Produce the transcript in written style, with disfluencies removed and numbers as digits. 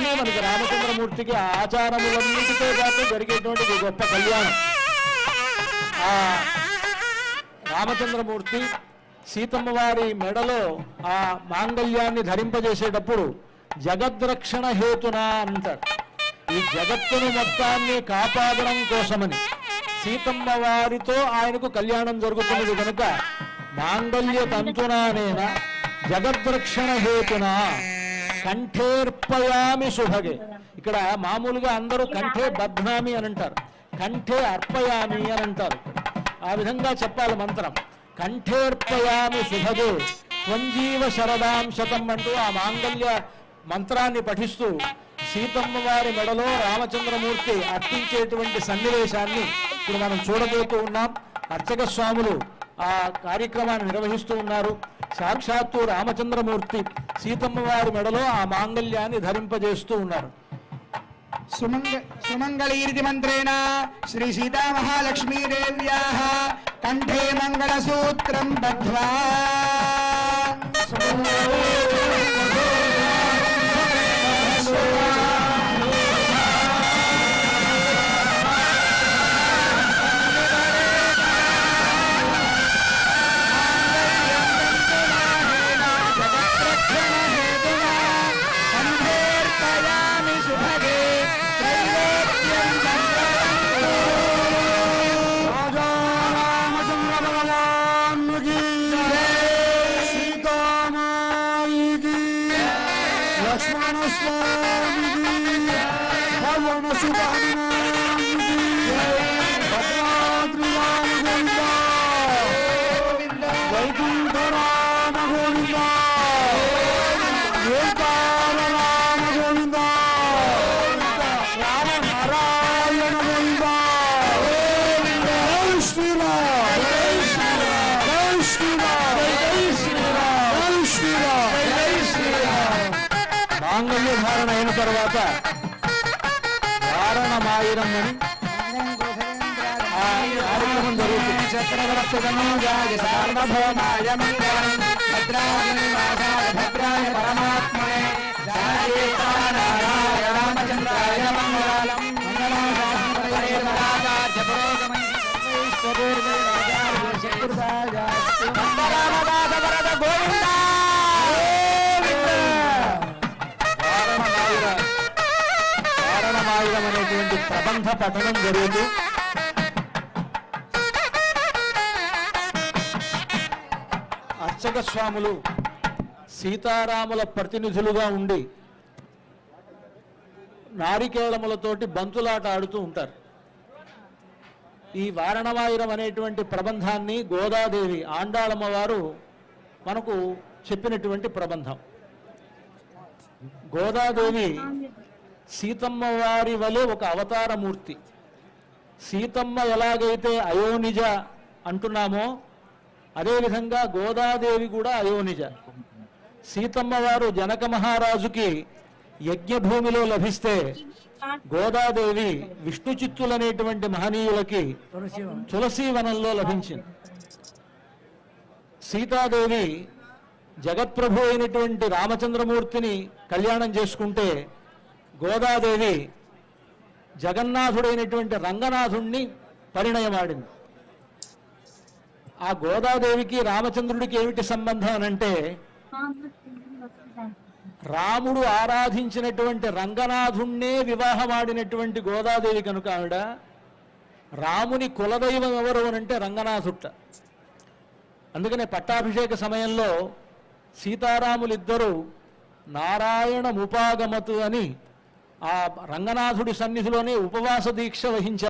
అందుకనే మనకి రామచంద్రమూర్తికి ఆచారములన్నిటితో పాటు జరిగేటువంటి గొప్ప కళ్యాణం. ఆ రామచంద్రమూర్తి సీతమ్మ వారి మెడలో ఆ మాంగళ్యాన్ని ధరింపజేసేటప్పుడు జగద్రక్షణ హేతున అంటారు. ఈ జగత్తును మొత్తాన్ని కాపాడడం కోసమని సీతమ్మ వారితో ఆయనకు కళ్యాణం జరుగుతున్నది కనుక మాంగళ్య తంతునానేన జగద్రక్షణ హేతున కంఠేర్పయామి శుభగే. ఇక్కడ మామూలుగా అందరూ కంఠే బధ్నామి అని అంటారు, కంఠే అర్పయామి అని అంటారు. ఆ విధంగా చెప్పాలి మంత్రం. కంఠేర్పయామి శుభగే త్వంజీవ శరదాం శతం అంటూ ఆ మాంగళ్య మంత్రాన్ని పఠిస్తూ సీతమ్మ వారి మెడలో రామచంద్రమూర్తి అర్పించేటువంటి సన్నివేశాన్ని ఇప్పుడు మనం చూడబోతూ ఉన్నాం. అర్చక స్వాములు ఆ కార్యక్రమాన్ని నిర్వహిస్తూ ఉన్నారు. సాక్షాత్తు రామచంద్రమూర్తి సీతమ్మ వారి మెడలో ఆ మాంగళ్యాన్ని ధరింపజేస్తూ ఉన్నారు. సుమంగళీరితి మంత్రేణ శ్రీ సీతా మహాలక్ష్మీదేవ్యాః కంఠే మంగళసూత్రం బధ్వా మాంగళ్య ధారణ అయిన తర్వాత వారణమాయిరం అని కార్యక్రమం జరుగుతుంది. వారణమాయిరం అనేటువంటి ప్రబంధ పఠనం జరుగుతూ అర్చక స్వాములు సీతారాముల ప్రతినిధులుగా ఉండి నారికేళములతోటి బంతులాట ఆడుతూ ఉంటారు. ఈ వారణమాయిరం అనేటువంటి ప్రబంధాన్ని గోదాదేవి ఆండాళమ్మ వారు మనకు చెప్పినటువంటి ప్రబంధం. గోదాదేవి సీతమ్మ వారి వలె ఒక అవతారమూర్తి. సీతమ్మ ఎలాగైతే అయోనిజ అంటున్నామో అదేవిధంగా గోదాదేవి కూడా అయోనిజ. సీతమ్మ వారు జనక మహారాజుకి యజ్ఞభూమిలో లభిస్తే గోదాదేవి విష్ణు చిత్తులనేటువంటి మహనీయులకి తులసీవనంలో లభించింది. సీతాదేవి జగత్ప్రభు అయినటువంటి రామచంద్రమూర్తిని కళ్యాణం చేసుకుంటే గోదాదేవి జగన్నాథుడైనటువంటి రంగనాథుణ్ణి పరిణయమాడింది. ఆ గోదాదేవికి రామచంద్రుడికి ఏమిటి సంబంధం అనంటే రాముడు ఆరాధించినటువంటి రంగనాథుణ్ణే వివాహమాడినటువంటి గోదాదేవి కనుక ఆవిడ రాముని కులదైవం ఎవరు అనంటే రంగనాథుట్ట. అందుకనే పట్టాభిషేక సమయంలో సీతారాములిద్దరూ నారాయణ ముపాగమతు అని ఆ రంగనాథుడి సన్నిధిలోనే ఉపవాస దీక్ష వహించారు.